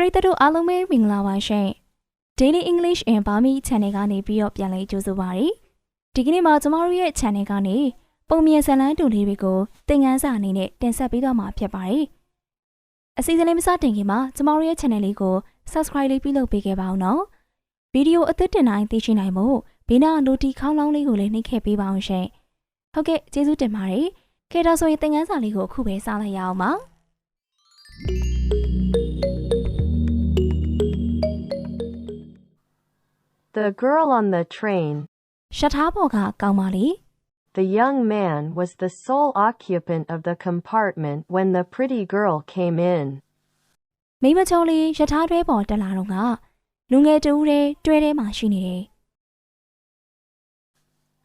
ပရိသတ်တို့အားလုံးပဲမင်္ဂလာပါရှင် Daily English and Burmese Channel ကနေပြီးတော့ပြန်လည်ကြိုဆိုပါရစေဒီကနေ့မှာကျမတို့ရဲ့ Channel ကနေပုံမြင်ဇာတ်လမ်းတူလေးတွေကိုသင်ခန်းစာအနေနဲ့တင်ဆက်ပေးသွားမှာဖြစ်ပါတယ်အစီအစဉ်လေးမစတင်ခင်မှာကျမတို့ရဲ့ Channel လေးကို Subscribe လေးပြုလုပ်ပေးခဲ့ပါဦးနော်ဗီဒီယိုအသစ်တင်တိုင်းသိရှိနိုင်ဖို့ဘေးနား Notification ခေါင်းလောင်းလေးကိုလည်းနှိပ်ခဲ့ပေးပါအောင်ရှင်ဟုတ်ကဲ့ကျေးဇူးတင်ပါတယ်ခေတ္တဆိုရင်သင်ခန်းစာလေးကိုအခုပဲစလိုက်ရအောင်ပါ The girl on the train. ရှက်ထားပေါ်ကကောင်းပါလေ The young man was the sole occupant of the compartment when the pretty girl came in. မိမချုံလေးရထားတွဲပေါ်တက်လာတော့ကလူငယ်တူတဲ့တွဲထဲမှာရှိနေတယ်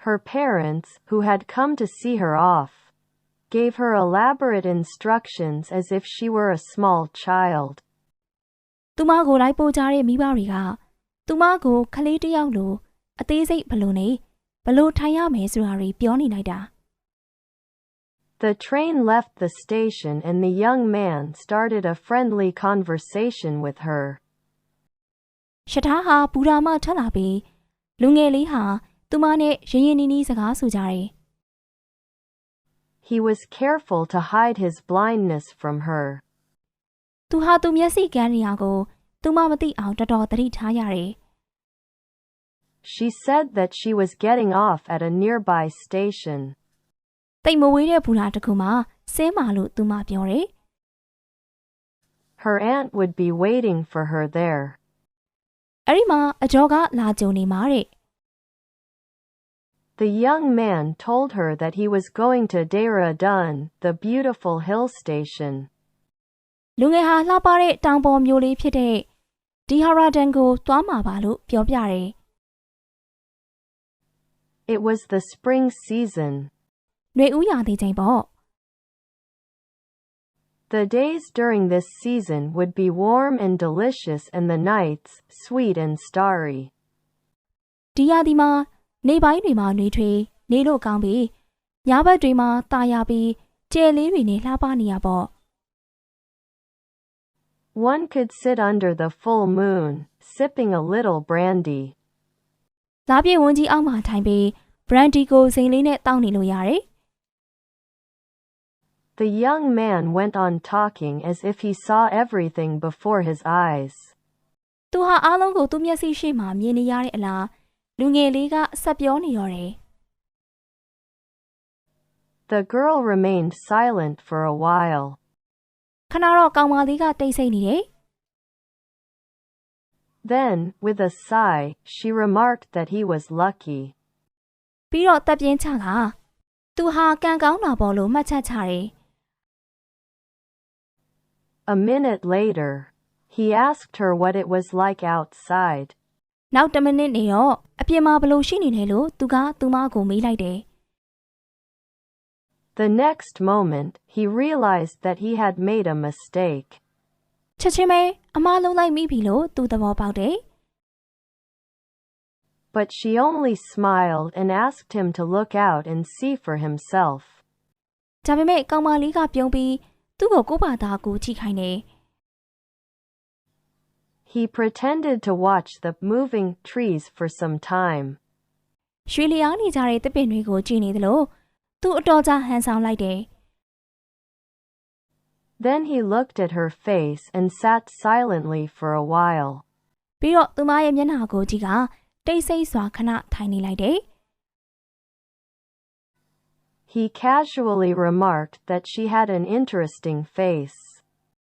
Her parents, who had come to see her off, gave her elaborate instructions as if she were a small child. သူမကိုလိုက်ပို့ကြတဲ့မိဘတွေကသူမကိုခလေးတစ်ယောက်လိုအသေးစိတ်ဘလို့နေဘလို့ထိုင်ရမယ်ဆိုတာတွေပြောနေလိုက်တာ The train left the station and the young man started a friendly conversation with her. ရှထားဟာဘူရာမထွက်လာပြီးလူငယ်လေးဟာသူမနဲ့ရင်းရင်းနှီးနှီးစကားဆိုကြတယ် He was careful to hide his blindness from her. သူဟာသူမျက်စိကန်းနေရကိုသူမမသိအောင်တော်တော်သတိထားရတယ် She said that she was getting off at a nearby station. တိတ်မဝေးတဲ့ဘူရာတစ်ခုမှာဆင်းမာလို့သူမပြောတယ် Her aunt would be waiting for her there. အဲ့ဒီမှာအကျော်ကလာကြုံနေမှာတဲ့ The young man told her that he was going to Dera Dun, the beautiful hill station. လူငယ်ဟာလှပတဲ့တောင်ပေါ်မျိုးလေးဖြစ်တဲ့ဒီဟာရာဒန်ကိုသွားမှာပါလို့ပြောပြတယ် It was the spring season. ຫນွေဦးရာသီချိန်ပေါ့ The days during this season would be warm and delicious and the nights sweet and starry. ဒီရာသီမှာနေပိုင်းတွေမှာနှွေးထွေးနေလို့ကောင်းပြီးညဘက်တွေမှာတာယာပြီးကျဲလေးတွေနဲ့လှပနေရပေါ့ One could sit under the full moon, sipping a little brandy. လာပြည့်ဝန်းကြီးအောက်မှာထိုင်ပြီးဘရန်ဒီကိုစိန်လေးနဲ့တောက်နေလို့ရတယ် The young man went on talking as if he saw everything before his eyes. သူဟာအားလုံးကိုသူ့မျက်စိရှိမှမြင်နေရတဲ့အလားလူငယ်လေးကဆက်ပြောနေတော့တယ် The girl remained silent for a while. ခဏတော့ကောင်မလေးကတိတ်ဆိတ်နေတယ် Then, with a sigh, she remarked that he was lucky. ပြီးတော့တပ်ပြင်းချကသူဟာကံကောင်းတာပေါ့လို့မှတ်ချက်ချတယ် A minute later, he asked her what it was like outside. နောက်10မိနစ်နေတော့အပြင်မှာဘလို့ရှိနေလဲလို့သူကသူမကိုမေးလိုက်တယ် The next moment, he realized that he had made a mistake. ချက်ချင်းပဲအမားလုံးလိုက်မိပြီလို့သူသဘောပေါက်တယ် But she only smiled and asked him to look out and see for himself. ဒါပေမဲ့ကောင်မလေးကပြုံးပြီးသူ့ကိုကိုယ့်ဘာသာကိုကြည့်ခိုင်းတယ် He pretended to watch the moving trees for some time. ရွှေလျားနေကြတဲ့သစ်ပင်တွေကိုကြည့်နေသလိုသူ့အတော်ကြာဟန်ဆောင်လိုက်တယ် Then he looked at her face and sat silently for a while. ပြီးတော့သူမရဲ့မျက်နှာကိုကြည့်ကတိတ်ဆိတ်စွာခဏထိုင်နေလိုက်တယ် He casually remarked that she had an interesting face.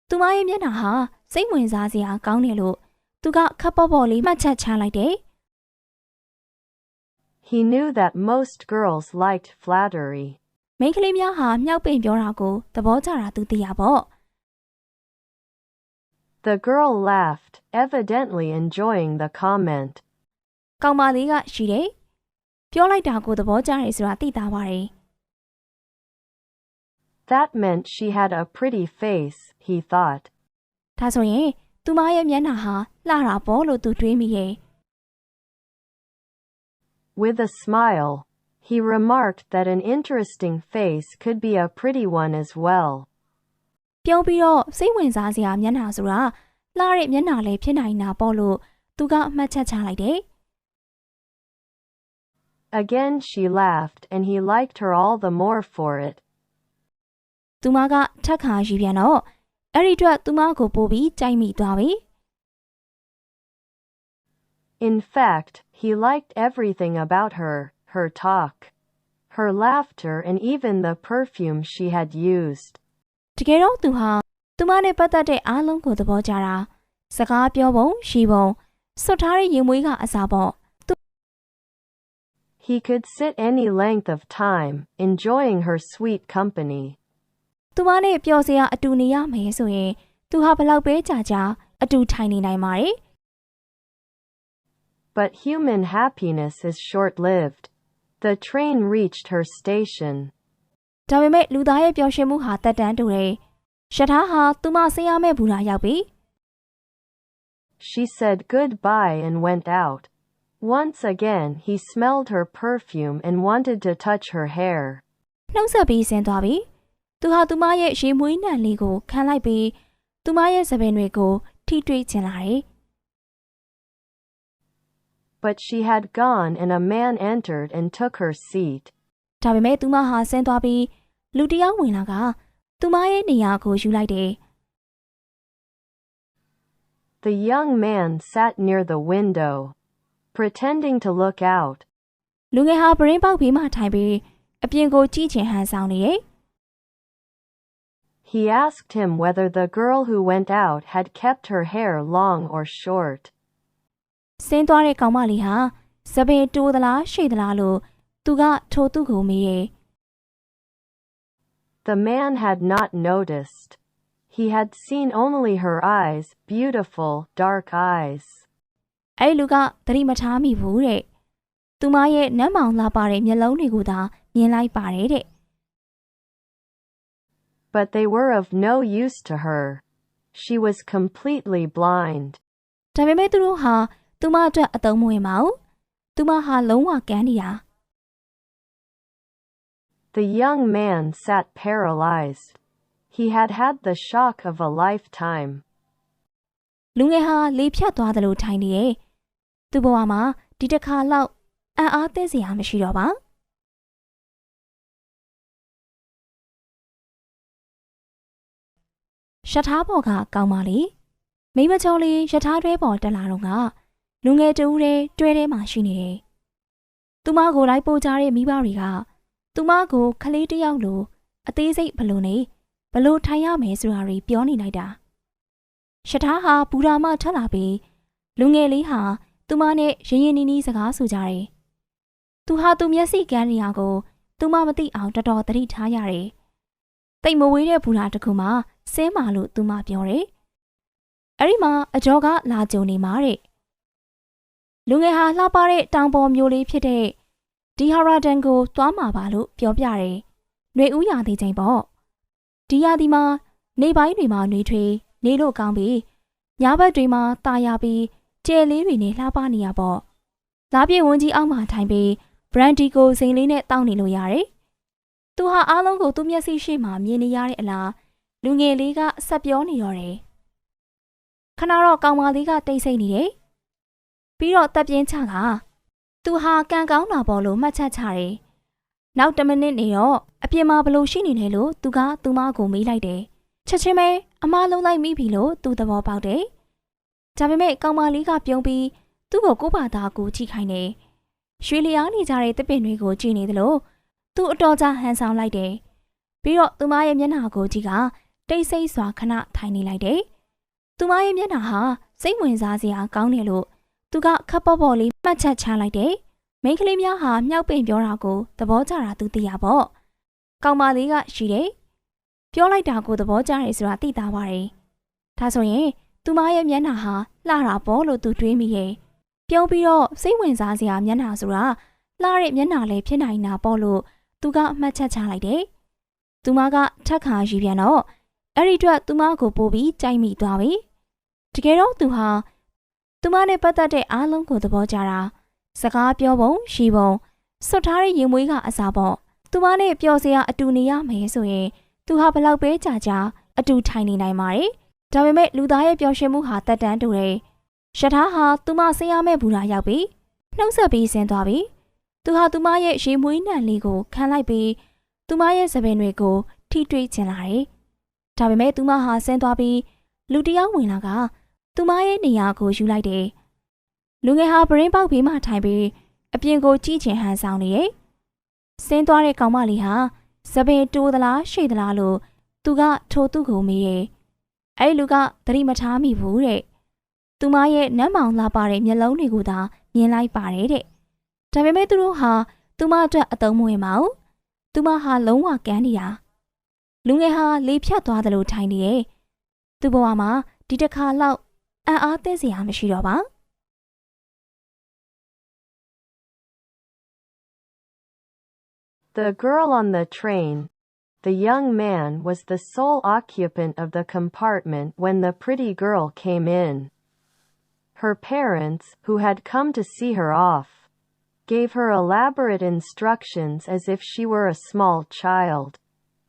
သူမရဲ့မျက်နှာဟာစိတ်ဝင်စားစရာကောင်းတယ်လို့သူကခပ်ပေါ်ပေါ်လေးမှတ်ချက်ချလိုက်တယ် He knew that most girls liked flattery. မိန်းကလေးများဟာမြောက်ပင်ပြောတာကိုသဘောကျတာသူသိရပေါ့ The girl laughed, evidently enjoying the comment. ကောင်မလေးကရှိတယ်ပြောလိုက်တာကိုသဘောကျတယ်ဆိုတာသိတာပါတယ် That meant she had a pretty face, he thought. ဒါဆိုရင်သူမရဲ့မျက်နှာဟာလှတာပေါ့လို့သူတွေးမိတယ် With a smile, he remarked that an interesting face could be a pretty one as well. ပြုံးပြီးတော့စိတ်ဝင်စားစရာမျက်နှာဆိုတာ လှတဲ့မျက်နှာလည်းဖြစ်နိုင်တာပေါ့လို့သူကအမှတ်ချက်ချလိုက်တယ် Again she laughed and he liked her all the more for it. သူမကထက်ခါရီပြန်တော့အဲ့ဒီအတွက်သူမကိုပို့ပြီးကြိုက်မိသွားပြီ In fact, he liked everything about her, her talk, her laughter and even the perfume she had used. တကယ်တော့သူဟာသူမနဲ့ပတ်သက်တဲ့အားလုံးကိုသဘောကျတာစကားပြောပုံရှိပုံစွတ်ထားတဲ့ရင်မွေးကအစားပေါ့ He could sit any length of time, enjoying her sweet company. သူမနဲ့ပျော်စရာအတူနေရမယ်ဆိုရင်သူဟာဘလောက်ပဲကြာကြာအတူထိုင်နေနိုင်ပါတယ် But human happiness is short-lived. The train reached her station. ဒါပေမဲ့လူသားရဲ့ပျော်ရွှင်မှုဟာတက်တန်းတူတယ်ရထားဟာသူမဆင်းရမယ့်ဘူတာရောက်ပြီ She said goodbye and went out. Once again he smelled her perfume and wanted to touch her hair. နှုတ်ဆက်ပြီးဆင်းသွားပြီသူဟာသူမရဲ့ရေမွေးနံလေးကိုခံလိုက်ပြီးသူမရဲ့သပင်တွေကိုထိတွေ့ချင်လာတယ် But she had gone and a man entered and took her seat. ဒါပေမဲ့သူမဟာဆင်းသွားပြီးလူတစ်ယောက်ဝင်လာကသူမရဲ့နေရာကိုယူလိုက်တယ် The young man sat near the window, pretending to look out. လူငယ်ဟာပရင်းပေါက်ဘေးမှာထိုင်ပြီးအပြင်ကိုကြည့်ချင်ဟန်ဆောင်နေတယ် He asked him whether the girl who went out had kept her hair long or short. ဆင်းသွားတဲ့ကောင်မလေးဟာသပင်တိုးသလားရှိသလားလို့သူကထိုသူ့ကိုမေးတယ် The man had not noticed. He had seen only her eyes, beautiful, dark eyes. အဲ့လူကသတိမထားမိဘူးတဲ့သူမရဲ့နမ်းမောင်လာပါတဲ့မျက်လုံးတွေကိုသာမြင်လိုက်ပါတယ်တဲ့ But they were of no use to her. She was completely blind. ဒါပေမဲ့သူတို့ဟာသူမအတွက်အသုံးမဝင်ပါဘူးသူမဟာလုံးဝကန်းနေတာ The young man sat paralyzed. He had had the shock of a lifetime. လူငယ်ဟာလေဖြတ်သွားတယ်လို့ထိုင်နေတယ်သူ့ဘဝမှာဒီတစ်ခါလောက်အံ့အားသင့်စရာမရှိတော့ပါရထားပေါ်ကကောင်းပါလေမိမချုံလေးရထားတွဲပေါ်တက်လာတော့ကလူငယ်တူးတဲ့တွဲထဲမှာရှိနေတယ်သူမကိုလိုက်ပို့ကြတဲ့မိဘတွေကသူမကိုခလေးတစ်ယောက်လိုအသေးစိတ်ဘလို့နေဘလို့ထိုင်ရမယ်ဆိုတာတွေပြောနေလိုက်တာရထားဟာဘူရာမထွက်လာပြီးလူငယ်လေးဟာသူမနဲ့ရင်းရင်းနှီးနှီးစကားဆိုကြတယ်သူဟာသူမျက်စိကန်းနေရကိုသူမမသိအောင်တော်တော်သတိထားရတယ်တိတ်မဝေးတဲ့ဘူရာတစ်ခုမှာဆင်းမာလို့သူမပြောတယ်အဲ့ဒီမှာအကျော်ကလာကြုံနေမှာတဲ့လူငယ်ဟာလှပတဲ့တောင်ပေါ်မျိုးလေးဖြစ်တဲ့ဒီဟာရာဒန်ကိုသွားမှာပါလို့ပြောပြတယ်။ຫນွေဦးရာသီချိန်ပေါ့။ဒီရာသီမှာနေပိုင်းတွေမှာຫນွေထွေးနေလို့ကောင်းပြီးညဘက်တွေမှာตาရပြီးကျဲလေးတွေနဲ့လှပနေရပေါ့။လာပြေဝန်းကြီးအောက်မှာထိုင်ပြီးဘရန်ဒီကိုစိန်လေးနဲ့တောက်နေလို့ရတယ်။သူဟာအားလုံးကိုသူ့မျက်စိရှိမှမြင်နေရတဲ့အလားလူငယ်လေးကဆက်ပြောနေတော့တယ်။ခဏတော့ကောင်မလေးကတိတ်ဆိတ်နေတယ်။ပြီးတော့တပ်ပြင်းချကသူဟာကန်ကောင်းတာပေါ်လို့မှတ်ချက်ချတယ်။နောက်10မိနစ်နေတော့အပြင်မှာဘလို့ရှိနေလဲလို့သူကသူမကိုမေးလိုက်တယ်။ချက်ချင်းပဲအမားလုံးလိုက်မိပြီလို့သူသဘောပေါက်တယ်။ဒါပေမဲ့ကောင်မလေးကပြုံးပြီးသူ့ကိုကိုပါသားကိုကြည့်ခိုင်းတယ်။ရွှေလျားနေကြတဲ့တစ်ပင်တွေကိုကြည့်နေသလိုသူ့အတော်ကြာဟန်ဆောင်လိုက်တယ်။ပြီးတော့သူမရဲ့မျက်နှာကိုကြည့်ကတိတ်ဆိတ်စွာခဏထိုင်နေလိုက်တယ်။သူမရဲ့မျက်နှာဟာစိတ်ဝင်စားစရာကောင်းတယ်လို့သူကခပ်ပေါ်ပေါ်လေးမှတ်ချက်ချလိုက်တယ်။မိန်းကလေးများဟာမြောက်ပင်ပြောတာကိုသဘောကျတာသူသိရပေါ့။ကောင်မလေးကရှိတယ်။ပြောလိုက်တာကိုသဘောကျတယ်ဆိုတာသိတာပါတယ်။ဒါဆိုရင်သူမရဲ့မျက်နှာဟာလှတာပေါ့လို့သူတွေးမိရဲ့။ပြုံးပြီးတော့စိတ်ဝင်စားစရာမျက်နှာဆိုတာလှတဲ့မျက်နှာလည်းဖြစ်နိုင်တာပေါ့လို့သူကမှတ်ချက်ချလိုက်တယ်။သူမကထက်ခါရီပြန်တော့အဲ့ဒီအတွက်သူမကိုပို့ပြီးကြိုက်မိသွားပြီ။တကယ်တော့သူဟာသူမနဲ့ပတ်သက်တဲ့အားလုံးကိုသဘောကျတာစကားပြောပုံရှိပုံစွတ်ထားတဲ့ရင်မွေးကအစားပေါ့သူမနဲ့ပျော်စရာအတူနေရမယ်ဆိုရင်သူဟာဘလောက်ပဲကြာကြာအတူထိုင်နေနိုင်ပါတယ် ဒါပေမဲ့လူသားရဲ့ပျော်ရွှင်မှုဟာတက်တန်းတူတယ်။ရထားဟာသူမဆင်းရမယ့်ဘူတာရောက်ပြီးနှုတ်ဆက်ပြီးဆင်းသွားပြီးသူဟာသူမရဲ့ရေမွေးနံလေးကိုခံလိုက်ပြီးသူမရဲ့သပင်တွေကိုထိတွေ့ချင်လာတယ်။ဒါပေမဲ့သူမဟာဆင်းသွားပြီးလူတယောက်ဝင်လာကသူမရဲ့နေရာကိုယူလိုက်တယ်။လူငယ်ဟာပရင်းပေါက်ဘေးမှာထိုင်ပြီးအပြင်ကိုကြည့်ချင်ဟန်ဆောင်နေတယ်။ဆင်းသွားတဲ့ကောင်မလေးဟာသပင်တိုးသလားရှိသလားလို့သူကထိုသူ့ကိုမေးတယ်။အဲ့လူကသတိမထားမိဘူးတဲ့။သူမရဲ့နမ်းမောင်လာပါတဲ့မျက်လုံးတွေကိုသာမြင်လိုက်ပါတယ်တဲ့။ဒါပေမဲ့သူတို့ဟာသူမအတွက်အသုံးမဝင်ပါဘူး။သူမဟာလုံးဝကန်းနေတာ။လူငယ်ဟာလေဖြတ်သွားတယ်လို့ထိုင်နေရဲ့။သူ့ဘဝမှာဒီတစ်ခါလောက်အံ့အားသင့်စရာမရှိတော့ပါ။ The girl on the train. The young man was the sole occupant of the compartment when the pretty girl came in. Her parents, who had come to see her off, gave her elaborate instructions as if she were a small child.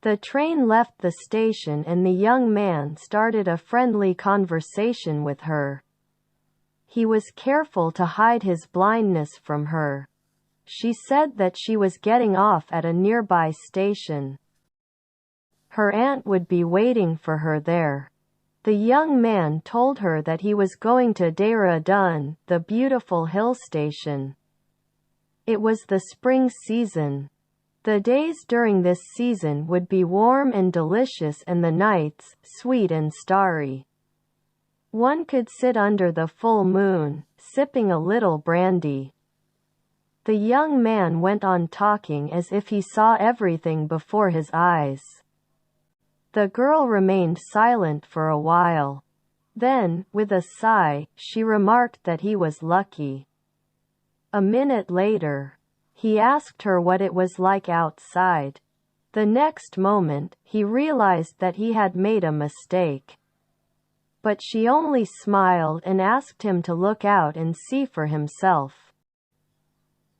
The train left the station and the young man started a friendly conversation with her. He was careful to hide his blindness from her. She said that she was getting off at a nearby station. Her aunt would be waiting for her there. The young man told her that he was going to Dehradun, the beautiful hill station. It was the spring season. The days during this season would be warm and delicious and the nights sweet and starry. One could sit under the full moon, sipping a little brandy. The young man went on talking as if he saw everything before his eyes. The girl remained silent for a while. Then, with a sigh, she remarked that he was lucky. A minute later, he asked her what it was like outside. The next moment, he realized that he had made a mistake. But she only smiled and asked him to look out and see for himself.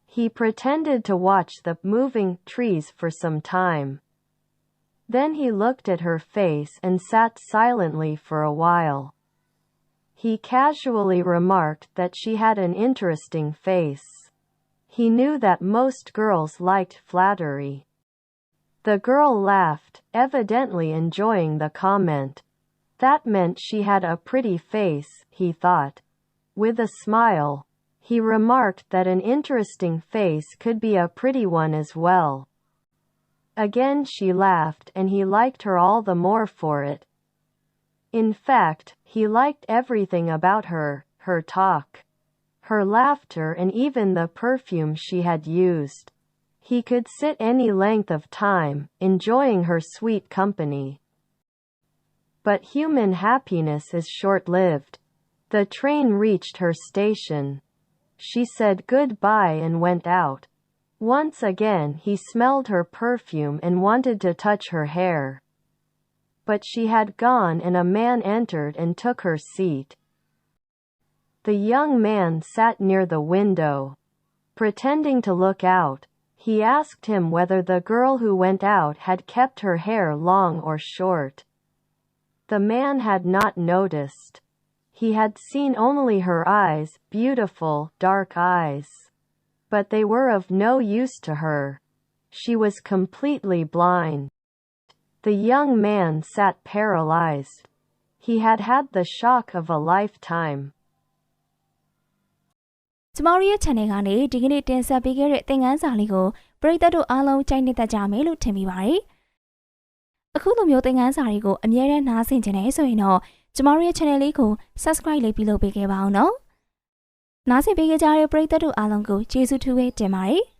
He pretended to watch the moving trees for some time. Then he looked at her face and sat silently for a while. He casually remarked that she had an interesting face. He knew that most girls liked flattery. The girl laughed, evidently enjoying the comment. That meant she had a pretty face, he thought. With a smile, he remarked that an interesting face could be a pretty one as well. Again she laughed and he liked her all the more for it. In fact, he liked everything about her, her talk, her laughter and even the perfume she had used. He could sit any length of time, enjoying her sweet company. But human happiness is short-lived. The train reached her station. She said goodbye and went out. Once again he smelled her perfume and wanted to touch her hair. But she had gone and a man entered and took her seat. The young man sat near the window. Pretending to look out, he asked him whether the girl who went out had kept her hair long or short. The man had not noticed. He had seen only her eyes, beautiful, dark eyes. But they were of no use to her. She was completely blind. The young man sat paralyzed. He had had the shock of a lifetime. ကျမတို့ရဲ့ channel ကနေဒီကနေ့တင်ဆက်ပေးခဲ့တဲ့သင်ခန်းစာလေးကိုပရိသတ်တို့အားလုံးကြိုက်နေတတ်ကြမယ်လို့ထင်မိပါတယ်။အခုလိုမျိုးသင်ခန်းစာတွေကိုအမြဲတမ်းနားဆင်ကြနေဆိုရင်တော့ကျမတို့ရဲ့ channel လေးကို subscribe လေးပြုလုပ်ပေးခဲ့ပါအောင်နော်။နားဆင်ပေးကြတဲ့ပရိသတ်တို့အားလုံးကိုကျေးဇူးထူးပဲတင်ပါတယ်။